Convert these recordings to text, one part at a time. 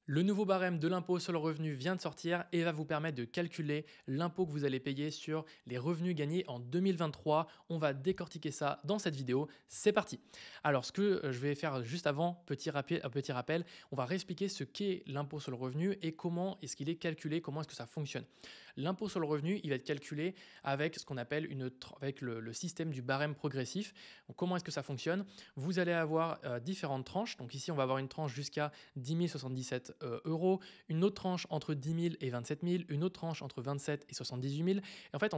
Le nouveau barème de l'impôt sur le revenu vient de sortir et va vous permettre de calculer l'impôt que vous allez payer sur les revenus gagnés en 2023. On va décortiquer ça dans cette vidéo. C'est parti. Alors, ce que je vais faire juste avant, un petit rappel, on va réexpliquer ce qu'est l'impôt sur le revenu et comment est-ce qu'il est calculé, comment est-ce que ça fonctionne. L'impôt sur le revenu, il va être calculé avec ce qu'on appelle avec le système du barème progressif. Donc, comment est-ce que ça fonctionne? Vous allez avoir différentes tranches. Donc ici, on va avoir une tranche jusqu'à 10 077 euros, une autre tranche entre 10 000 et 27 000, une autre tranche entre 27 et 78 000. Et en fait,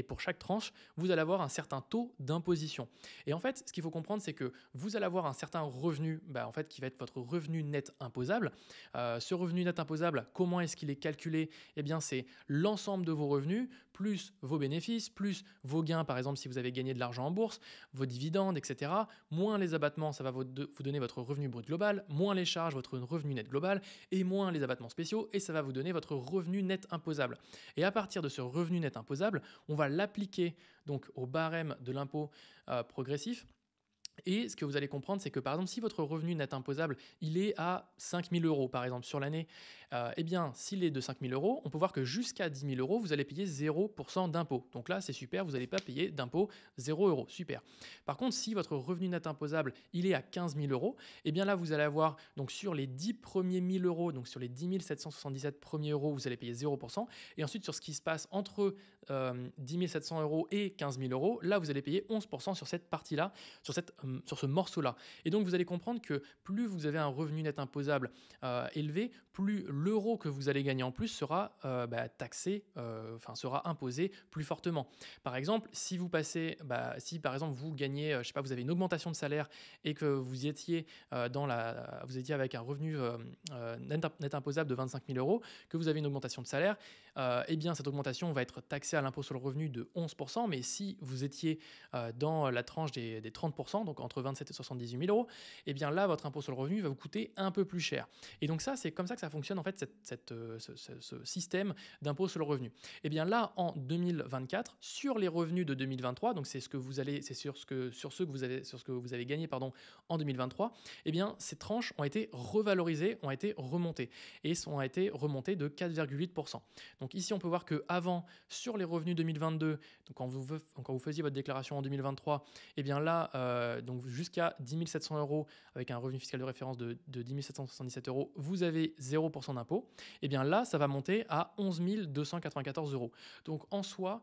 pour chaque tranche, vous allez avoir un certain taux d'imposition. Et en fait, ce qu'il faut comprendre, c'est que vous allez avoir un certain revenu, en fait, qui va être votre revenu net imposable. Ce revenu net imposable, comment est-ce qu'il est calculé? Eh bien, c'est l'ensemble de vos revenus, plus vos bénéfices, plus vos gains, par exemple, si vous avez gagné de l'argent en bourse, vos dividendes, etc., moins les abattements, ça va vous donner votre revenu brut global, moins les charges, votre revenu net global, et moins les abattements spéciaux, et ça va vous donner votre revenu net imposable. Et à partir de ce revenu net imposable, on va l'appliquer donc au barème de l'impôt progressif. Et ce que vous allez comprendre, c'est que par exemple, si votre revenu net imposable, il est à 5 000 euros par exemple sur l'année, eh bien, s'il est de 5 000 euros, on peut voir que jusqu'à 10 000 euros, vous allez payer 0% d'impôt. Donc là, c'est super, vous n'allez pas payer d'impôt 0 euros, super. Par contre, si votre revenu net imposable, il est à 15 000 euros, eh bien là, vous allez avoir, donc sur les 10 premiers 1000 euros, donc sur les 10 777 premiers euros, vous allez payer 0%. Et ensuite, sur ce qui se passe entre 10 700 euros et 15 000 euros, là, vous allez payer 11% sur cette partie-là, sur ce morceau-là. Et donc, vous allez comprendre que plus vous avez un revenu net imposable élevé, plus l'euro que vous allez gagner en plus sera taxé, sera imposé plus fortement. Par exemple, si vous passez, si par exemple vous gagnez, je sais pas, vous avez une augmentation de salaire et que vous étiez vous étiez avec un revenu net imposable de 25 000 euros, que vous avez une augmentation de salaire, eh bien cette augmentation va être taxée à l'impôt sur le revenu de 11%. Mais si vous étiez dans la tranche des 30%, donc entre 27 et 78 000 euros, et bien là, votre impôt sur le revenu va vous coûter un peu plus cher. Et donc ça, c'est comme ça que ça fonctionne en fait, ce système d'impôt sur le revenu. Et bien là, en 2024, sur les revenus de 2023, donc c'est sur ce que vous avez gagné en 2023, et bien ces tranches ont été revalorisées, ont été remontées et ont été remontées de 4,8%. Donc ici, on peut voir que avant, sur les revenus 2022, donc quand vous faisiez votre déclaration en 2023, et bien là, donc jusqu'à 10 700 euros avec un revenu fiscal de référence de 10 777 euros, vous avez 0% d'impôt. Et bien là, ça va monter à 11 294 euros. Donc en soi,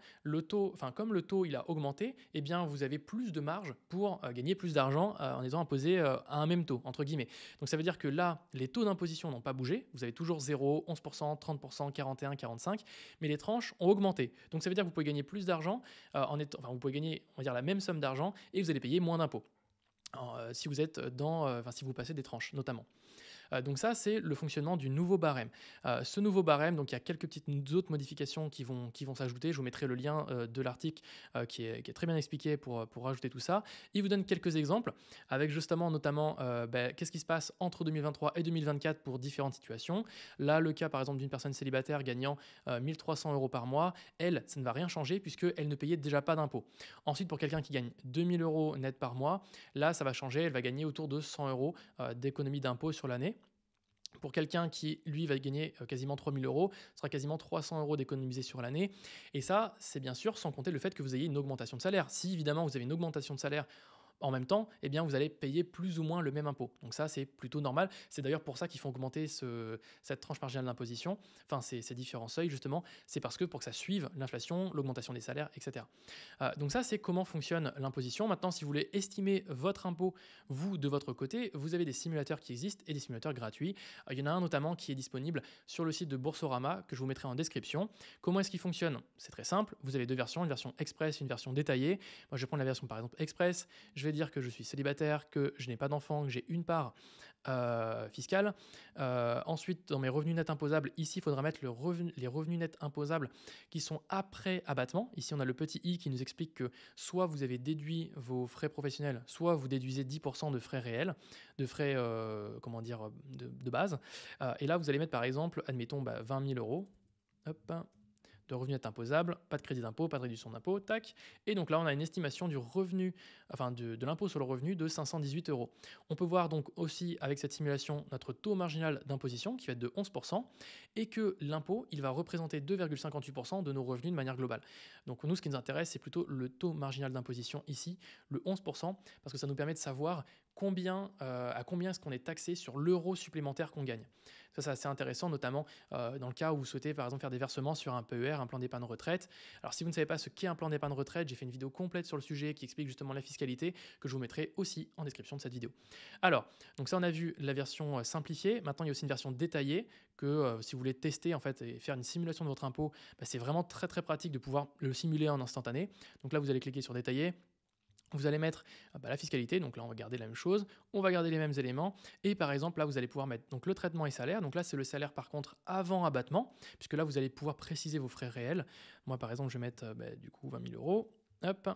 comme le taux il a augmenté, et bien vous avez plus de marge pour gagner plus d'argent en étant imposé à un même taux, entre guillemets. Donc ça veut dire que là, les taux d'imposition n'ont pas bougé. Vous avez toujours 0, 11%, 30%, 41, 45, mais les tranches ont augmenté. Donc ça veut dire que vous pouvez gagner plus d'argent vous pouvez gagner, on va dire, la même somme d'argent et vous allez payer moins d'impôts. Si vous êtes si vous passez des tranches notamment. Donc ça, c'est le fonctionnement du nouveau barème. Ce nouveau barème, donc il y a quelques petites autres modifications qui vont s'ajouter. Je vous mettrai le lien de l'article qui est très bien expliqué pour rajouter tout ça. Il vous donne quelques exemples avec justement notamment qu'est-ce qui se passe entre 2023 et 2024 pour différentes situations. Là, le cas par exemple d'une personne célibataire gagnant 1 300 euros par mois, elle, ça ne va rien changer puisqu'elle ne payait déjà pas d'impôt. Ensuite, pour quelqu'un qui gagne 2 000 euros net par mois, là, ça va changer. Elle va gagner autour de 100 euros d'économie d'impôt sur l'année. Pour quelqu'un qui, lui, va gagner quasiment 3 000 euros, ce sera quasiment 300 euros d'économisés sur l'année. Et ça, c'est bien sûr sans compter le fait que vous ayez une augmentation de salaire. Si, évidemment, vous avez une augmentation de salaire en même temps, eh bien, vous allez payer plus ou moins le même impôt. Donc ça, c'est plutôt normal. C'est d'ailleurs pour ça qu'ils font augmenter cette tranche marginale d'imposition, enfin ces différents seuils justement, c'est parce que pour que ça suive l'inflation, l'augmentation des salaires, etc. Donc ça, c'est comment fonctionne l'imposition. Maintenant, si vous voulez estimer votre impôt, vous, de votre côté, vous avez des simulateurs qui existent et des simulateurs gratuits. Il y en a un notamment qui est disponible sur le site de Boursorama, que je vous mettrai en description. Comment est-ce qu'il fonctionne? C'est très simple. Vous avez deux versions, une version express, une version détaillée. Moi, je vais prendre la version par exemple express. Je vais dire que je suis célibataire, que je n'ai pas d'enfant, que j'ai une part fiscale. Ensuite, dans mes revenus nets imposables, ici, il faudra mettre les revenus nets imposables qui sont après abattement. Ici, on a le petit i qui nous explique que soit vous avez déduit vos frais professionnels, soit vous déduisez 10% de frais réels, de frais de base. Et là, vous allez mettre par exemple, admettons, 20 000 euros. Hop. de revenu net imposable, pas de crédit d'impôt, pas de réduction d'impôt, tac. Et donc là, on a une estimation du revenu, enfin de l'impôt sur le revenu de 518 euros. On peut voir donc aussi avec cette simulation notre taux marginal d'imposition qui va être de 11% et que l'impôt, il va représenter 2,58% de nos revenus de manière globale. Donc nous, ce qui nous intéresse, c'est plutôt le taux marginal d'imposition ici, le 11%, parce que ça nous permet de savoir à combien est-ce qu'on est taxé sur l'euro supplémentaire qu'on gagne. Ça, c'est assez intéressant, notamment dans le cas où vous souhaitez, par exemple, faire des versements sur un PER, un plan d'épargne retraite. Alors, si vous ne savez pas ce qu'est un plan d'épargne retraite, j'ai fait une vidéo complète sur le sujet qui explique justement la fiscalité, que je vous mettrai aussi en description de cette vidéo. Alors, donc ça, on a vu la version simplifiée. Maintenant, il y a aussi une version détaillée que si vous voulez tester en fait et faire une simulation de votre impôt, c'est vraiment très très pratique de pouvoir le simuler en instantané. Donc là, vous allez cliquer sur détailler. Vous allez mettre la fiscalité, donc là on va garder la même chose, on va garder les mêmes éléments, et par exemple là vous allez pouvoir mettre donc, le traitement et salaire, donc là c'est le salaire par contre avant abattement, puisque là vous allez pouvoir préciser vos frais réels. Moi par exemple je vais mettre du coup 20 000 euros. Hop.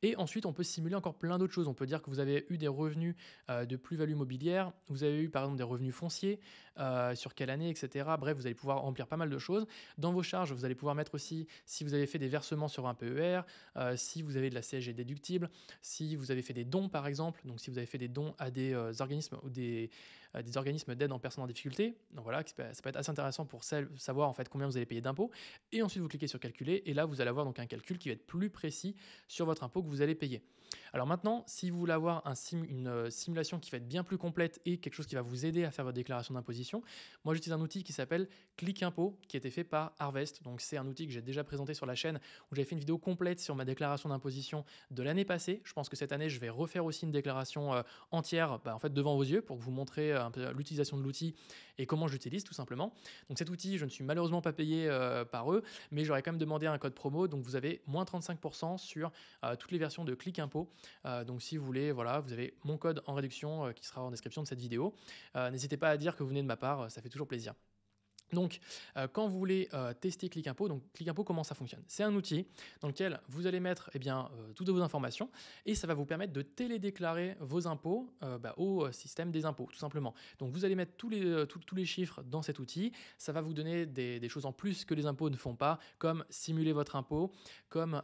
Et ensuite, on peut simuler encore plein d'autres choses. On peut dire que vous avez eu des revenus de plus-value mobilière, vous avez eu par exemple des revenus fonciers, sur quelle année, etc. Bref, vous allez pouvoir remplir pas mal de choses. Dans vos charges, vous allez pouvoir mettre aussi si vous avez fait des versements sur un PER, si vous avez de la CSG déductible, si vous avez fait des dons par exemple, donc si vous avez fait des dons à des organismes ou des organismes d'aide en personnes en difficulté. Donc voilà, ça peut être assez intéressant pour savoir en fait combien vous allez payer d'impôts. Et ensuite, vous cliquez sur calculer et là, vous allez avoir donc un calcul qui va être plus précis sur votre impôt que vous allez payer. Alors maintenant, si vous voulez avoir une simulation qui va être bien plus complète et quelque chose qui va vous aider à faire votre déclaration d'imposition, moi j'utilise un outil qui s'appelle Click Impôt, qui a été fait par Harvest. Donc c'est un outil que j'ai déjà présenté sur la chaîne où j'avais fait une vidéo complète sur ma déclaration d'imposition de l'année passée. Je pense que cette année, je vais refaire aussi une déclaration entière en fait devant vos yeux pour vous montrer un peu l'utilisation de l'outil et comment je l'utilise tout simplement. Donc cet outil, je ne suis malheureusement pas payé par eux, mais j'aurais quand même demandé un code promo. Donc vous avez moins 35% sur toutes les versions de Click Impôt. Donc si vous voulez, voilà, vous avez mon code en réduction qui sera en description de cette vidéo. N'hésitez pas à dire que vous venez de ma part, ça fait toujours plaisir. Donc, quand vous voulez tester Click Impôt, donc Click Impôt, comment ça fonctionne? C'est un outil dans lequel vous allez mettre toutes vos informations et ça va vous permettre de télédéclarer vos impôts au système des impôts, tout simplement. Donc, vous allez mettre tous les chiffres dans cet outil. Ça va vous donner des choses en plus que les impôts ne font pas, comme simuler votre impôt, comme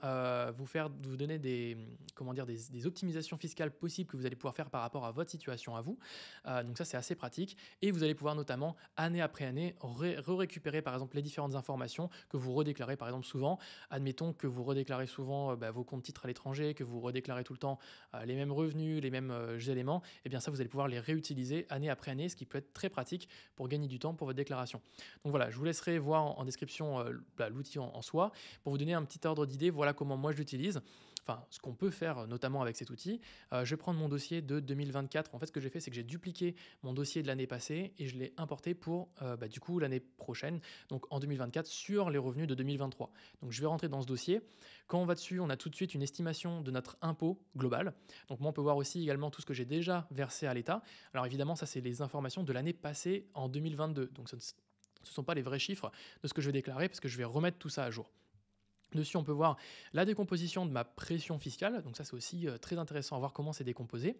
vous donner des optimisations fiscales possibles que vous allez pouvoir faire par rapport à votre situation à vous. Donc ça, c'est assez pratique. Et vous allez pouvoir notamment, année après année, récupérer par exemple les différentes informations que vous redéclarez par exemple souvent. Admettons que vous redéclarez souvent vos comptes titres à l'étranger, que vous redéclarez tout le temps les mêmes revenus, les mêmes éléments, et bien ça vous allez pouvoir les réutiliser année après année, ce qui peut être très pratique pour gagner du temps pour votre déclaration. Donc voilà, je vous laisserai voir en description l'outil en soi pour vous donner un petit ordre d'idée. Voilà comment moi je l'utilise. Enfin, ce qu'on peut faire notamment avec cet outil. Je vais prendre mon dossier de 2024. En fait, ce que j'ai fait, c'est que j'ai dupliqué mon dossier de l'année passée et je l'ai importé pour du coup l'année prochaine, donc en 2024, sur les revenus de 2023. Donc je vais rentrer dans ce dossier. Quand on va dessus, on a tout de suite une estimation de notre impôt global. Donc moi, on peut voir aussi également tout ce que j'ai déjà versé à l'État. Alors évidemment, ça, c'est les informations de l'année passée en 2022. Donc ce ne sont pas les vrais chiffres de ce que je vais déclarer parce que je vais remettre tout ça à jour. Dessus, on peut voir la décomposition de ma pression fiscale. Donc ça, c'est aussi très intéressant à voir comment c'est décomposé.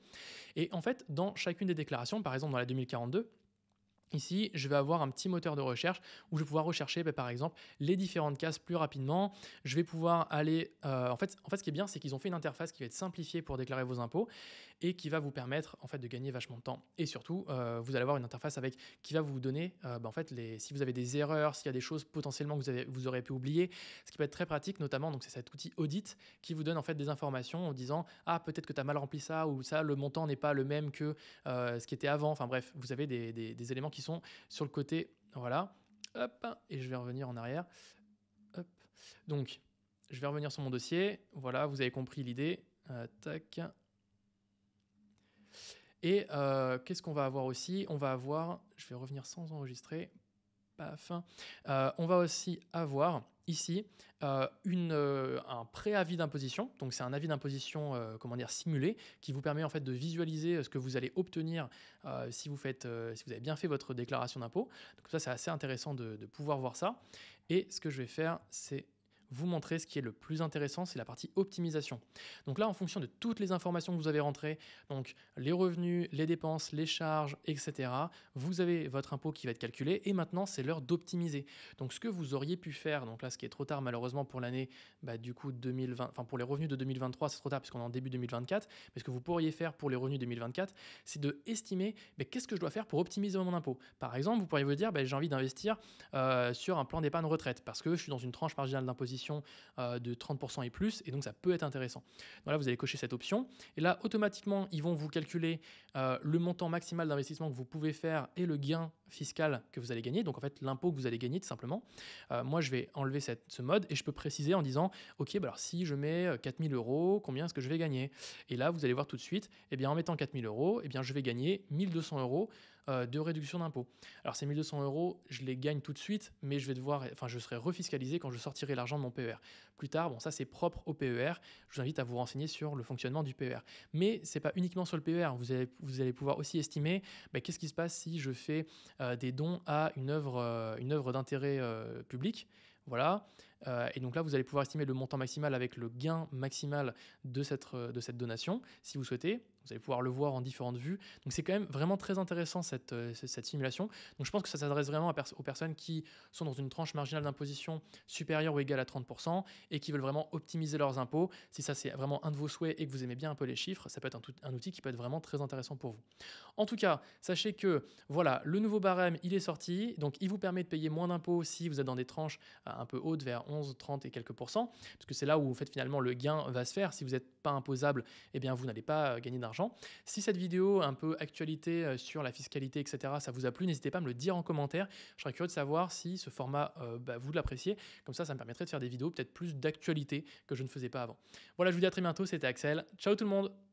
Et en fait, dans chacune des déclarations, par exemple dans la 2042, ici, je vais avoir un petit moteur de recherche où je vais pouvoir rechercher, par exemple, les différentes cases plus rapidement. Je vais pouvoir aller... en fait, ce qui est bien, c'est qu'ils ont fait une interface qui va être simplifiée pour déclarer vos impôts et qui va vous permettre en fait, de gagner vachement de temps. Et surtout, vous allez avoir une interface qui va vous donner, si vous avez des erreurs, s'il y a des choses potentiellement que vous aurez pu oublier, ce qui peut être très pratique, notamment, donc c'est cet outil Audit qui vous donne en fait des informations en disant « Ah, peut-être que tu as mal rempli ça » ou « Ça, le montant n'est pas le même que ce qui était avant ». Enfin bref, vous avez des éléments qui sont sur le côté, voilà, hop, et je vais revenir en arrière, hop, donc je vais revenir sur mon dossier, voilà, vous avez compris l'idée, tac, et qu'est-ce qu'on va avoir aussi? On va avoir, je vais revenir sans enregistrer, paf, on va aussi avoir ici un préavis d'imposition. Donc c'est un avis d'imposition simulé qui vous permet en fait de visualiser ce que vous allez obtenir si vous avez bien fait votre déclaration d'impôt. Donc ça, c'est assez intéressant de pouvoir voir ça. Et ce que je vais faire, c'est vous montrer ce qui est le plus intéressant, c'est la partie optimisation. Donc là, en fonction de toutes les informations que vous avez rentrées, donc les revenus, les dépenses, les charges, etc., vous avez votre impôt qui va être calculé et maintenant, c'est l'heure d'optimiser. Donc ce que vous auriez pu faire, donc là, ce qui est trop tard malheureusement pour l'année, du coup 2020, enfin pour les revenus de 2023, c'est trop tard puisqu'on est en début 2024, mais ce que vous pourriez faire pour les revenus 2024, c'est de estimer qu'est-ce que je dois faire pour optimiser mon impôt. Par exemple, vous pourriez vous dire, j'ai envie d'investir sur un plan d'épargne retraite parce que je suis dans une tranche marginale d'imposition de 30% et plus, et donc ça peut être intéressant. Donc là, vous allez cocher cette option, et là, automatiquement, ils vont vous calculer le montant maximal d'investissement que vous pouvez faire et le gain fiscal que vous allez gagner, donc en fait l'impôt que vous allez gagner tout simplement. Moi, je vais enlever ce mode et je peux préciser en disant, ok, alors si je mets 4 000 euros, combien est-ce que je vais gagner? Et là, vous allez voir tout de suite, en mettant 4 000 euros, je vais gagner 1 200 euros de réduction d'impôt. Alors ces 1 200 euros, je les gagne tout de suite, mais je serai refiscalisé quand je sortirai l'argent de mon PER. Plus tard, ça c'est propre au PER. Je vous invite à vous renseigner sur le fonctionnement du PER. Mais c'est pas uniquement sur le PER. Vous allez pouvoir aussi estimer qu'est-ce qui se passe si je fais des dons à une œuvre d'intérêt public. Voilà. Et donc là, vous allez pouvoir estimer le montant maximal avec le gain maximal de cette donation, si vous souhaitez. Vous allez pouvoir le voir en différentes vues. Donc c'est quand même vraiment très intéressant cette simulation. Donc je pense que ça s'adresse vraiment aux personnes qui sont dans une tranche marginale d'imposition supérieure ou égale à 30% et qui veulent vraiment optimiser leurs impôts. Si ça c'est vraiment un de vos souhaits et que vous aimez bien un peu les chiffres, ça peut être un outil qui peut être vraiment très intéressant pour vous. En tout cas, sachez que voilà, le nouveau barème, il est sorti. Donc il vous permet de payer moins d'impôts si vous êtes dans des tranches un peu hautes, vers 11, 30 et quelques pourcents, parce que c'est là où en fait, finalement le gain va se faire. Si vous n'êtes pas imposable, vous n'allez pas gagner d'argent. Si cette vidéo un peu actualité sur la fiscalité, etc., ça vous a plu, n'hésitez pas à me le dire en commentaire. Je serais curieux de savoir si ce format, vous l'appréciez. Comme ça me permettrait de faire des vidéos peut-être plus d'actualité que je ne faisais pas avant. Voilà, je vous dis à très bientôt. C'était Axel. Ciao tout le monde!